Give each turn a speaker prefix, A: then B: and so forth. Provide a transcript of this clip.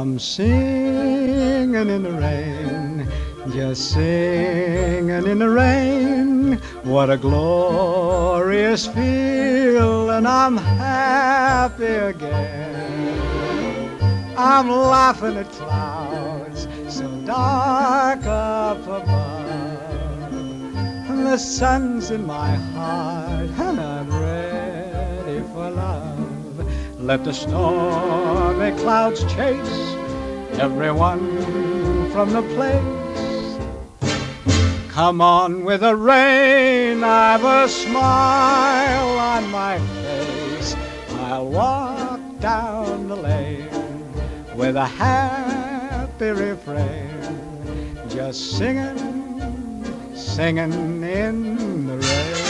A: I'm singing in the rain, just singing in the rain. What a glorious feeling, I'm happy again. I'm laughing at clouds so dark up above. The sun's in my heart and I'm ready for love. Let the stormy clouds chase everyone from the place. Come on with the rain, I've a smile on my face. I'll walk down the lane with a happy refrain, just singing, singing in the rain.